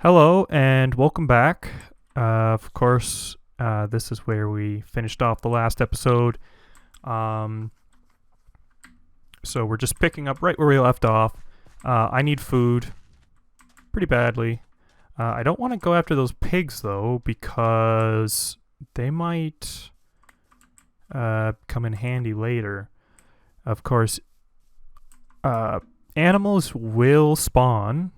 Hello and welcome back. Of course, this is where we finished off the last episode. Um, so we're just picking up right where we left off. I need food pretty badly. I don't want to go after those pigs though because they might come in handy later. Of course, animals will spawn.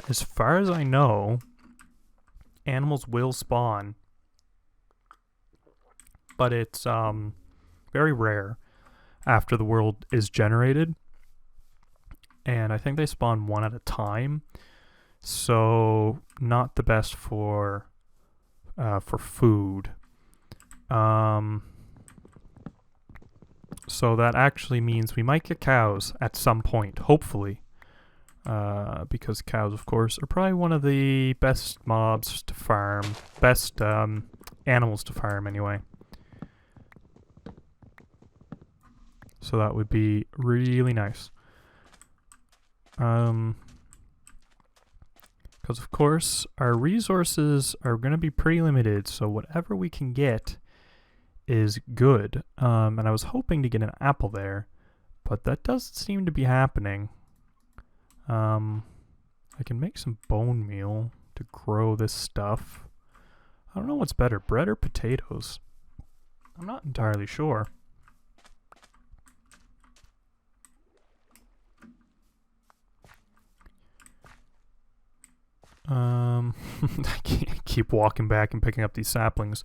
As far as I know, animals will spawn, but it's very rare after the world is generated, and I think they spawn one at a time, so not the best for food. Um, so that actually means we might get cows at some point, hopefully. Because cows, of course, are probably one of the best mobs to farm. Best animals to farm, anyway. So that would be really nice. Because, of course, our resources are going to be pretty limited, so whatever we can get is good. And I was hoping to get an apple there, but that doesn't seem to be happening. I can make some bone meal to grow this stuff. I don't know what's better, bread or potatoes. I'm not entirely sure. I keep walking back and picking up these saplings.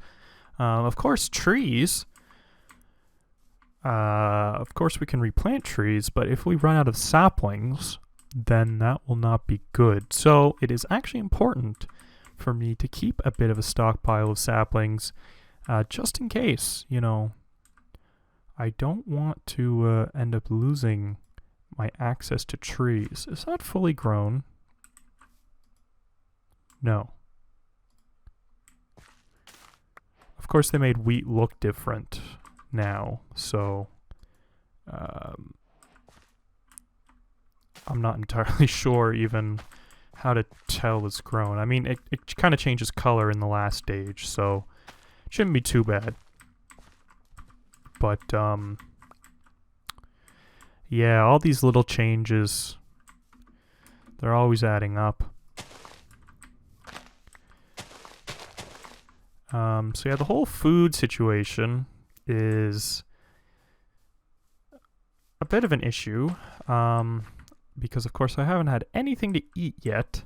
Of course, trees. Of course, we can replant trees, but if we run out of saplings, then that will not be good. So it is actually important for me to keep a bit of a stockpile of saplings, just in case, I don't want to end up losing my access to trees. Is that fully grown? No. Of course, they made wheat look different now, so I'm not entirely sure even how to tell it's grown. I mean, it kind of changes color in the last stage, so it shouldn't be too bad. But, yeah, all these little changes, they're always adding up. So yeah, the whole food situation is a bit of an issue. Because of course I haven't had anything to eat yet,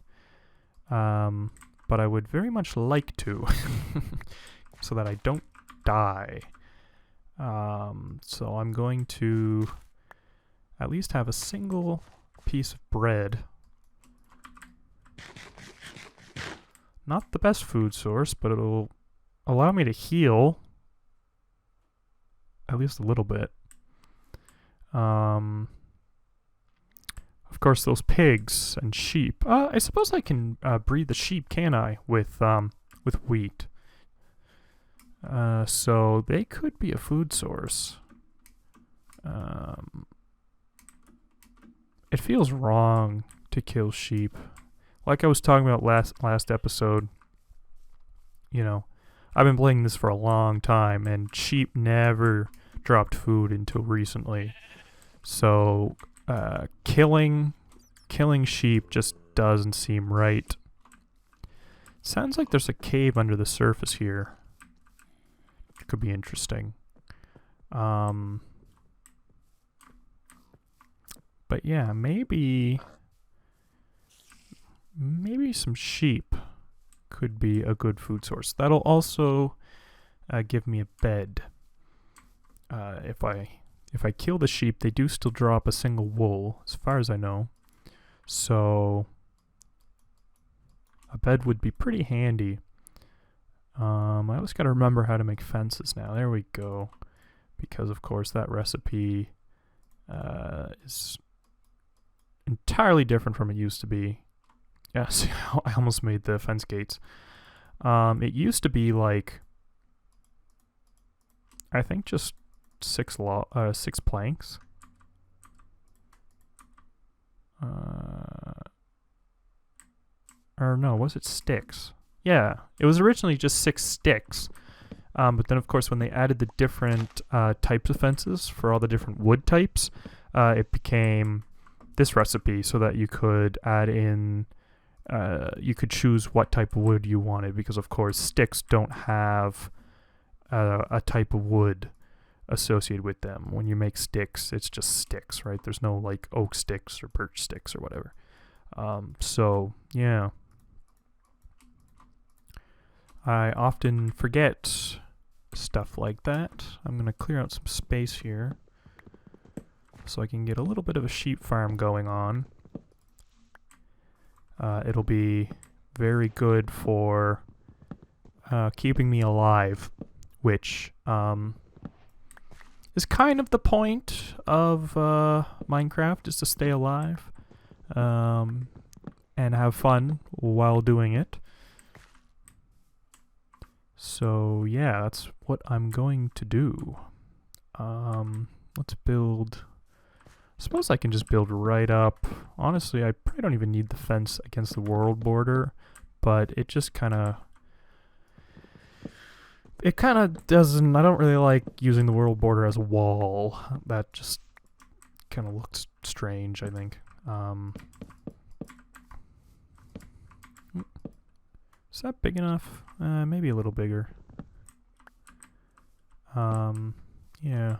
but I would very much like to, so that I don't die. So I'm going to at least have a single piece of bread. Not the best food source, but it'll allow me to heal at least a little bit. Of course, those pigs and sheep. I suppose I can breed the sheep, can I? With wheat. So they could be a food source. It feels wrong to kill sheep. Like I was talking about last episode. I've been playing this for a long time, and sheep never dropped food until recently. So killing sheep just doesn't seem right. Sounds like there's a cave under the surface here. Could be interesting. But yeah, maybe some sheep could be a good food source. That'll also give me a bed. If I kill the sheep, they do still drop a single wool, as far as I know. So a bed would be pretty handy. I always gotta remember how to make fences now. There we go. Because of course that recipe is entirely different from it used to be. Yeah, see, I almost made the fence gates. It used to be like, I think just 6 planks. Or no, was it sticks? Yeah, it was originally just 6 sticks. But then, of course, when they added the different types of fences for all the different wood types, it became this recipe so that you could add in, you could choose what type of wood you wanted, because, of course, sticks don't have a type of wood associated with them. When you make sticks, it's just sticks, right? There's no, like, oak sticks or birch sticks or whatever. So, yeah. I often forget stuff like that. I'm going to clear out some space here so I can get a little bit of a sheep farm going on. It'll be very good for keeping me alive, which is kind of the point of Minecraft, is to stay alive and have fun while doing it. So yeah, that's what I'm going to do. Let's build. I suppose I can just build right up. Honestly, I probably don't even need the fence against the world border, but it just kind of... It kind of doesn't... I don't really like using the world border as a wall. That just kind of looks strange, I think. Is that big enough? Maybe a little bigger. Yeah.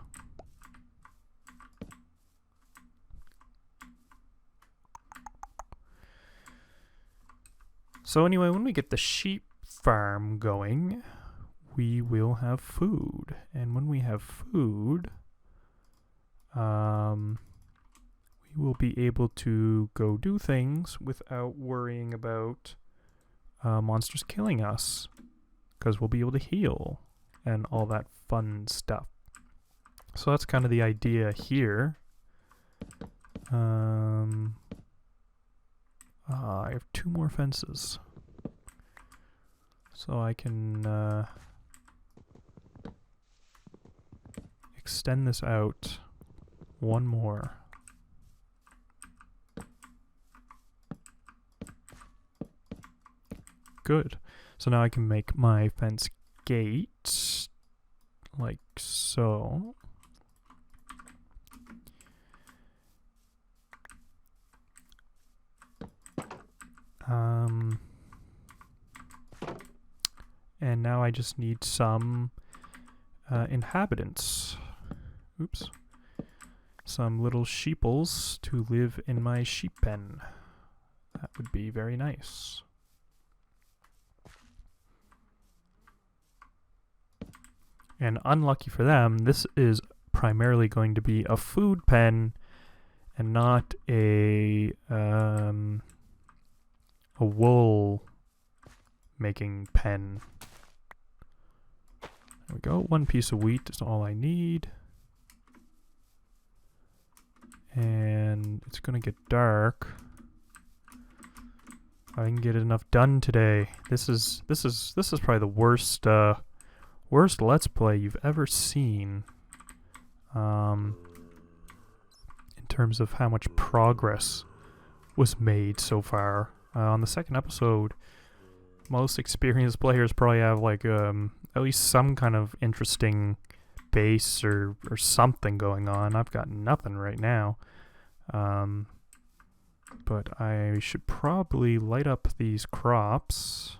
So anyway, when we get the sheep farm going, we will have food. And when we have food, we will be able to go do things without worrying about monsters killing us, because we'll be able to heal and all that fun stuff. So that's kind of the idea here. I have 2 more fences, so I can extend this out 1 more. Good. So now I can make my fence gate like so. And now I just need some inhabitants. Oops. Some little sheeples to live in my sheep pen. That would be very nice. And unlucky for them, this is primarily going to be a food pen and not a wool making pen. There we go. 1 piece of wheat is all I need. And it's gonna get dark. I can get enough done today. This is probably the worst worst Let's Play you've ever seen. In terms of how much progress was made so far. On the 2nd episode, most experienced players probably have like at least some kind of interesting base or something going on. I've got nothing right now. But I should probably light up these crops.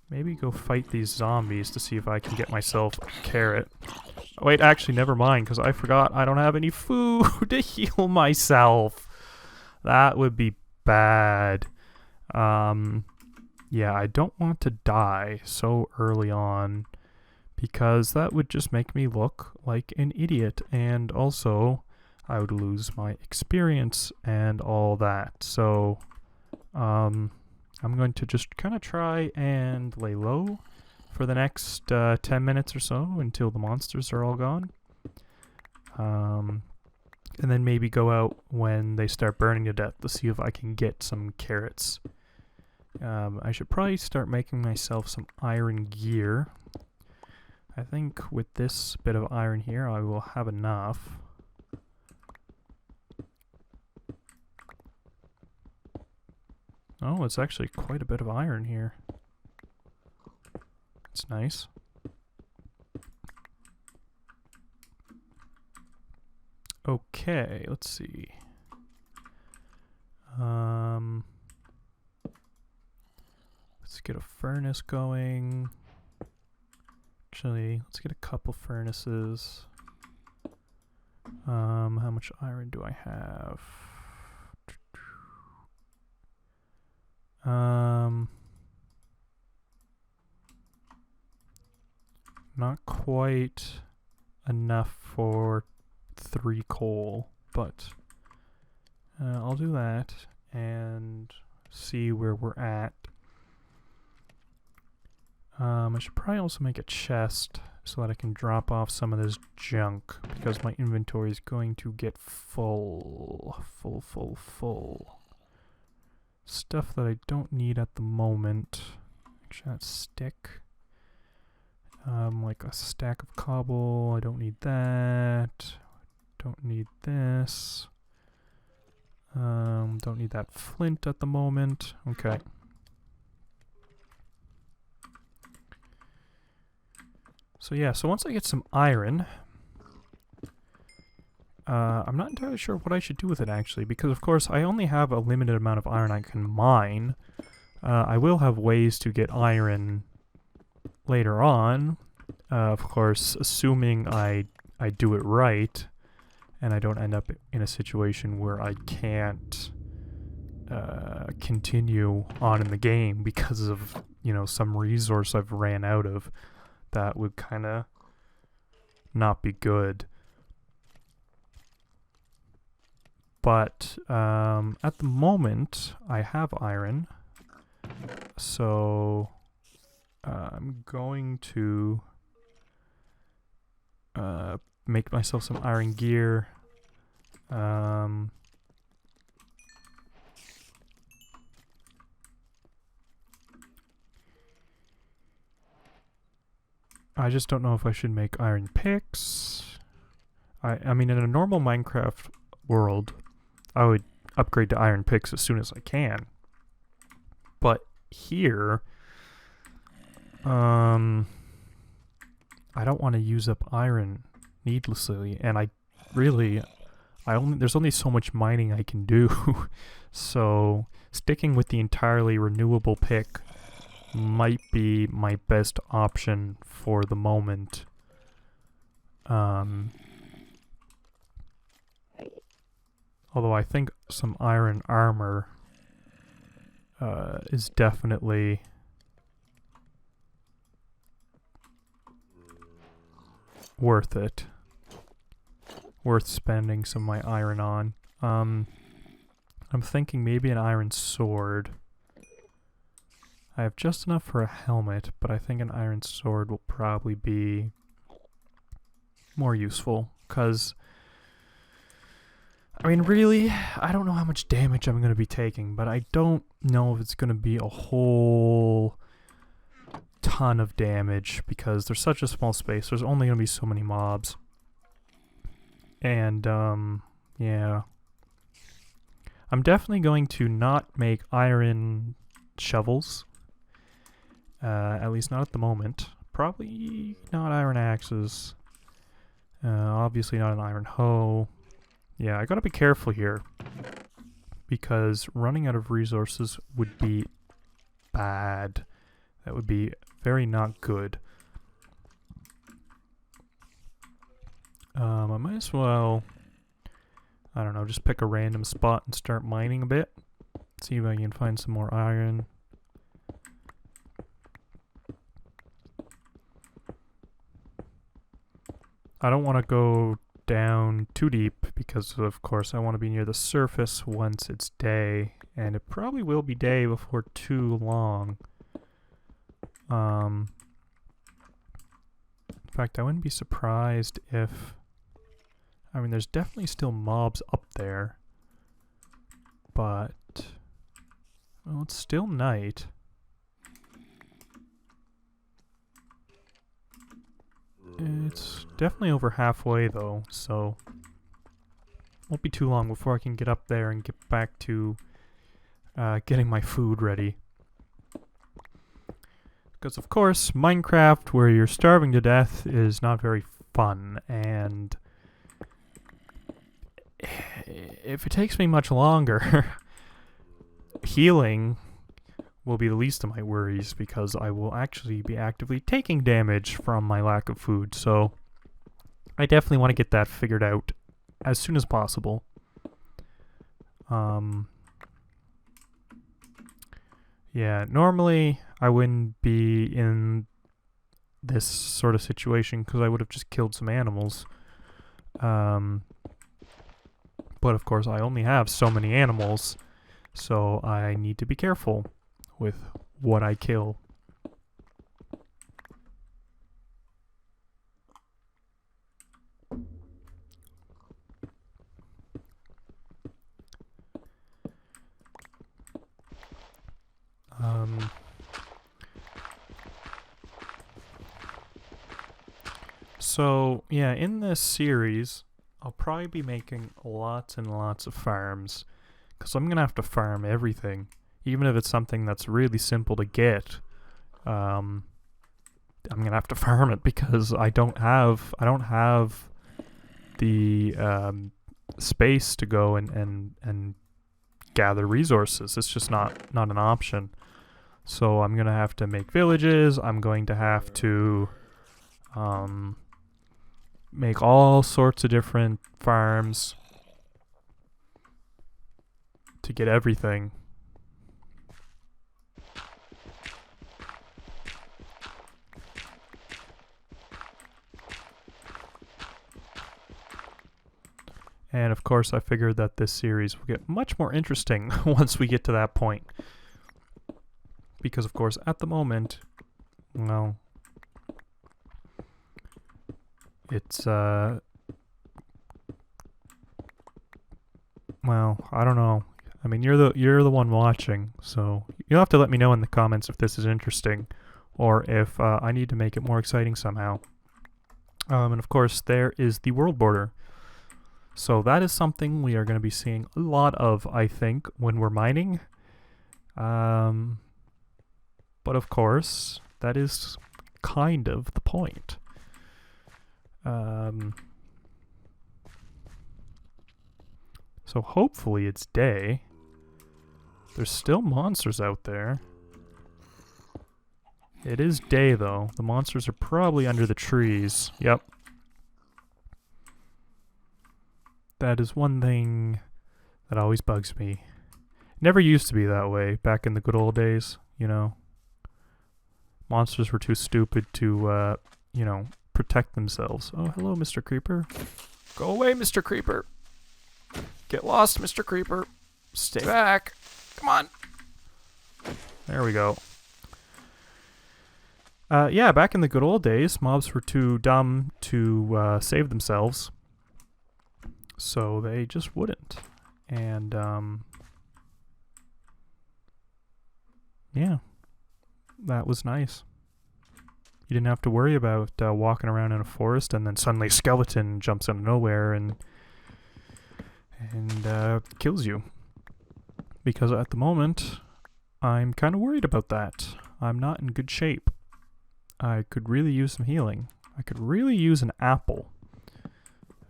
Maybe go fight these zombies to see if I can get myself a carrot. Oh, wait, actually, never mind, because I forgot I don't have any food to heal myself. That would be bad. Yeah, I don't want to die so early on, because that would just make me look like an idiot, and also I would lose my experience and all that. So, I'm going to just kind of try and lay low for the next 10 minutes or so until the monsters are all gone. And then maybe go out when they start burning to death to see if I can get some carrots. I should probably start making myself some iron gear. I think with this bit of iron here I will have enough. Oh, it's actually quite a bit of iron here. It's nice. Okay, let's see. Let's get a furnace going. Actually, let's get a couple furnaces. How much iron do I have? Not quite enough for 3 coal, but I'll do that and see where we're at. I should probably also make a chest so that I can drop off some of this junk, because my inventory is going to get full. Stuff that I don't need at the moment. Actually, that's stick. Like a stack of cobble, I don't need that. Don't need this. Don't need that flint at the moment. Okay. So yeah, so once I get some iron, I'm not entirely sure what I should do with it actually, because of course I only have a limited amount of iron I can mine. I will have ways to get iron later on, of course, assuming I do it right, and I don't end up in a situation where I can't continue on in the game because of, you know, some resource I've ran out of. That would kind of not be good. But at the moment, I have iron, so I'm going to make myself some iron gear. I just don't know if I should make iron picks. I mean, in a normal Minecraft world, I would upgrade to iron picks as soon as I can. But here, I don't want to use up iron needlessly, and there's only so much mining I can do. So sticking with the entirely renewable pick might be my best option for the moment. Although I think some iron armor is definitely worth it. Worth spending some of my iron on. I'm thinking maybe an iron sword. I have just enough for a helmet, but I think an iron sword will probably be more useful, because I mean, really, I don't know how much damage I'm going to be taking, but I don't know if it's going to be a whole ton of damage, because there's such a small space. There's only going to be so many mobs. And, yeah. I'm definitely going to not make iron shovels. At least not at the moment. Probably not iron axes. Obviously not an iron hoe. Yeah, I gotta be careful here, because running out of resources would be bad. That would be very not good. I might as well, I don't know, just pick a random spot and start mining a bit. See if I can find some more iron. I don't want to go down too deep, because of course I want to be near the surface once it's day, and it probably will be day before too long. In fact, I wouldn't be surprised if, I mean, there's definitely still mobs up there, but well, it's still night. It's definitely over halfway though, so won't be too long before I can get up there and get back to getting my food ready. Because, of course, Minecraft, where you're starving to death, is not very fun, and if it takes me much longer, healing will be the least of my worries, because I will actually be actively taking damage from my lack of food, so I definitely want to get that figured out as soon as possible. Yeah, normally I wouldn't be in this sort of situation because I would have just killed some animals. But of course I only have so many animals, so I need to be careful with what I kill. So, yeah, in this series, I'll probably be making lots and lots of farms, because I'm going to have to farm everything, even if it's something that's really simple to get. I'm going to have to farm it, because I don't have the space to go and gather resources. It's just not an option. So I'm going to have to make villages. I'm going to have to make all sorts of different farms to get everything. And of course I figured that this series will get much more interesting once we get to that point. Because of course at the moment, well, it's well, I don't know. I mean, you're the one watching, so you'll have to let me know in the comments if this is interesting, or if I need to make it more exciting somehow. And of course, there is the world border. So that is something we are going to be seeing a lot of, I think, when we're mining. But of course, that is kind of the point. So hopefully it's day. There's still monsters out there. It is day though. The monsters are probably under the trees. Yep. That is one thing that always bugs me. Never used to be that way back in the good old days, you know. Monsters were too stupid to, you know, protect themselves. Oh, hello, Mr. Creeper. Go away, Mr. Creeper. Get lost, Mr. Creeper. Stay back. Come on. There we go. Yeah, back in the good old days, mobs were too dumb to save themselves. So they just wouldn't. And, yeah. That was nice. You didn't have to worry about walking around in a forest and then suddenly a skeleton jumps out of nowhere and kills you. Because at the moment, I'm kind of worried about that. I'm not in good shape. I could really use some healing. I could really use an apple.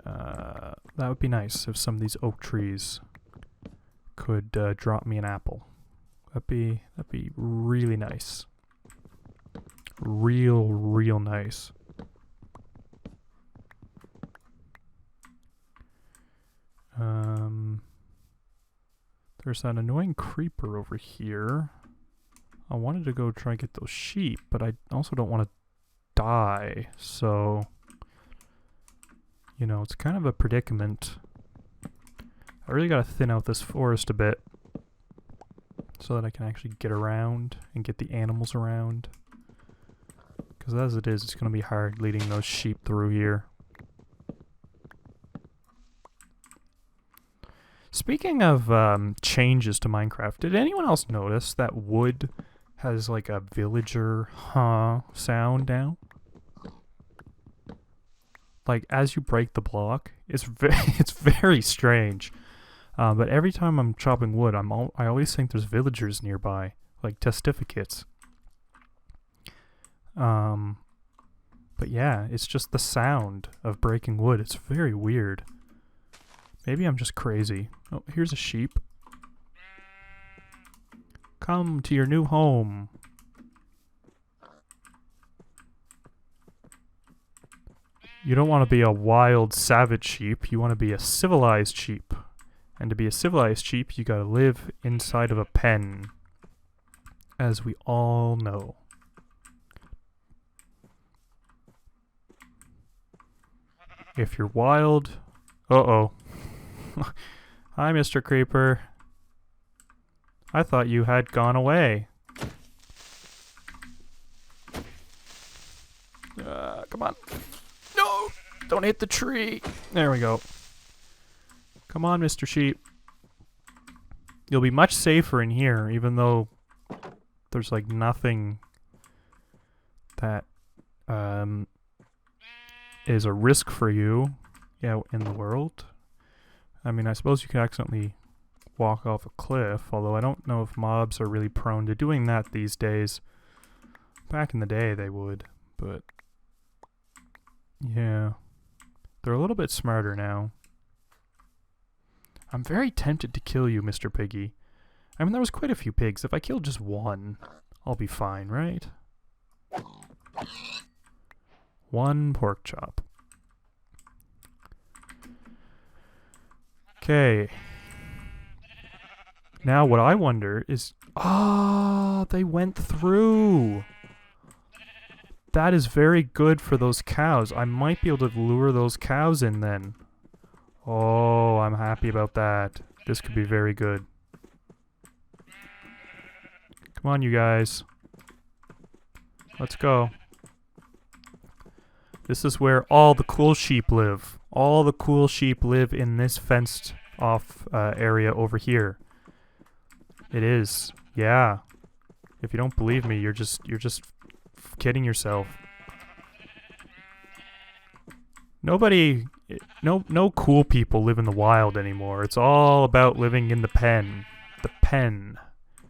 That would be nice if some of these oak trees could drop me an apple. That'd be really nice. Real nice. There's that annoying creeper over here. I wanted to go try and get those sheep, but I also don't want to die, so you know, it's kind of a predicament. I really gotta thin out this forest a bit so that I can actually get around and get the animals around. Because as it is, it's gonna be hard leading those sheep through here. Speaking of changes to Minecraft, did anyone else notice that wood has like a villager sound now? Like as you break the block, it's very strange. But every time I'm chopping wood, I always think there's villagers nearby, like testificates. But yeah, it's just the sound of breaking wood. It's very weird. Maybe I'm just crazy. Oh, here's a sheep. Come to your new home. You don't want to be a wild, savage sheep. You want to be a civilized sheep. And to be a civilized sheep, you gotta live inside of a pen. As we all know. If you're wild... Uh-oh. Hi, Mr. Creeper. I thought you had gone away. Come on. No! Don't hit the tree! There we go. Come on, Mr. Sheep. You'll be much safer in here, even though there's like nothing that is a risk for you out in the world. I mean, I suppose you could accidentally walk off a cliff, although I don't know if mobs are really prone to doing that these days. Back in the day they would, but yeah. They're a little bit smarter now. I'm very tempted to kill you, Mr. Piggy. I mean, there was quite a few pigs. If I kill just one, I'll be fine, right? One pork chop. Okay. Now what I wonder is... Ah, they went through! That is very good for those cows. I might be able to lure those cows in then. Oh, I'm happy about that. This could be very good. Come on, you guys. Let's go. This is where all the cool sheep live. All the cool sheep live in this fenced off area over here. It is. Yeah. If you don't believe me, you're just kidding yourself. Nobody, no cool people live in the wild anymore. It's all about living in the pen. The pen.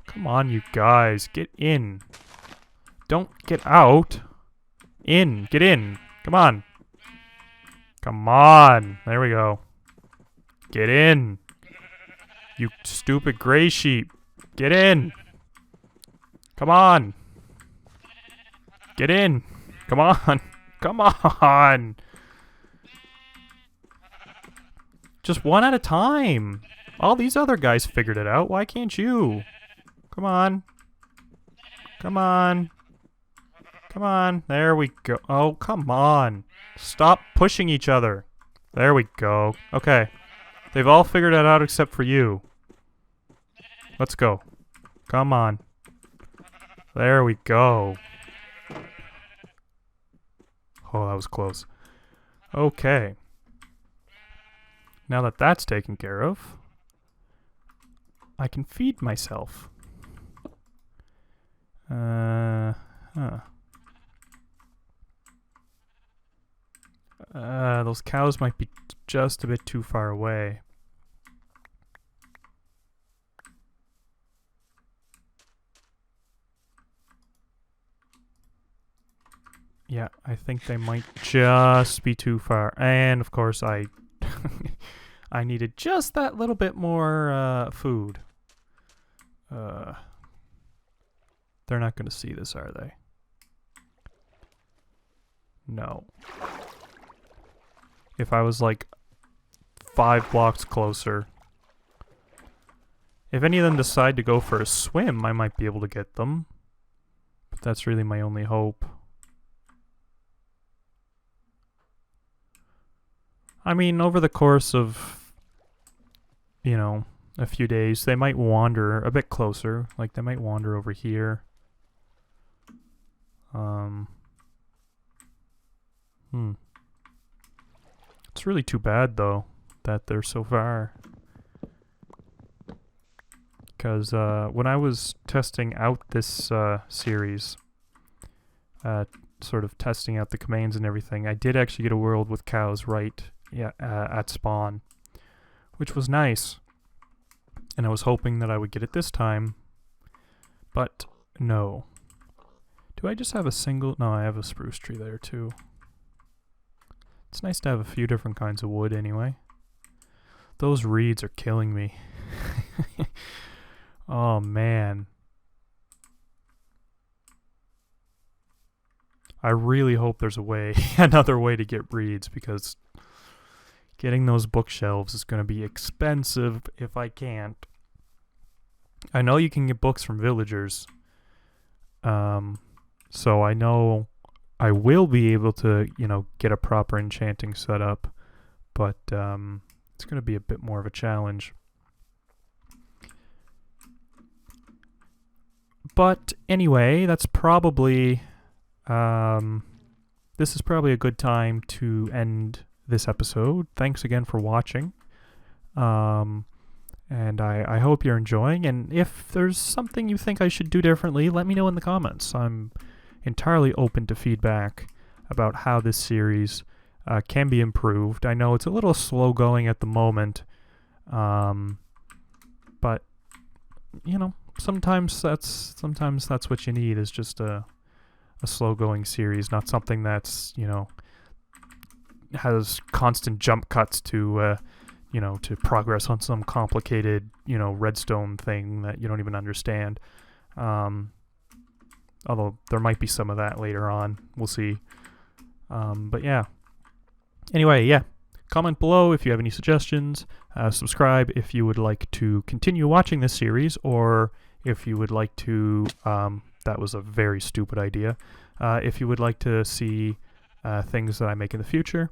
Come on, you guys, get in. Don't get out. In, get in. Come on. Come on. There we go. Get in. You stupid gray sheep. Get in. Come on. Get in. Come on. Come on. Just one at a time. All these other guys figured it out. Why can't you? Come on. Come on. Come on. There we go. Oh, come on. Stop pushing each other. There we go. Okay. They've all figured it out except for you. Let's go. Come on. There we go. Oh, that was close. Okay. Now that that's taken care of, I can feed myself. Those cows might be just a bit too far away. Yeah, I think they might just be too far. And of course I I needed just that little bit more food. They're not going to see this, are they? No. If I was like 5 blocks closer. If any of them decide to go for a swim, I might be able to get them. But that's really my only hope. I mean, over the course of, you know, a few days, they might wander a bit closer. Like, they might wander over here. It's really too bad, though, that they're so far. Because when I was testing out this series, sort of testing out the commands and everything, I did actually get a world with cows right at spawn, which was nice. And I was hoping that I would get it this time, but no. Do I just have a single? No, I have a spruce tree there too. It's nice to have a few different kinds of wood anyway. Those reeds are killing me. Oh man. I really hope there's a way, another way to get reeds, because getting those bookshelves is going to be expensive if I can't. I know you can get books from villagers. So I know I will be able to, get a proper enchanting setup, but it's going to be a bit more of a challenge. But anyway, that's probably, this is probably a good time to end this episode. Thanks again for watching. And I hope you're enjoying. And if there's something you think I should do differently, let me know in the comments. I'm entirely open to feedback about how this series can be improved. I know it's a little slow going at the moment, but sometimes that's what you need, is just a slow going series, not something that's has constant jump cuts to to progress on some complicated redstone thing that you don't even understand. Although there might be some of that later on, we'll see. But yeah. Anyway, yeah. Comment below if you have any suggestions. Subscribe if you would like to continue watching this series, or if you would like to, that was a very stupid idea, if you would like to see things that I make in the future.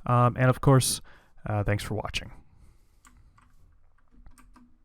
And of course, thanks for watching.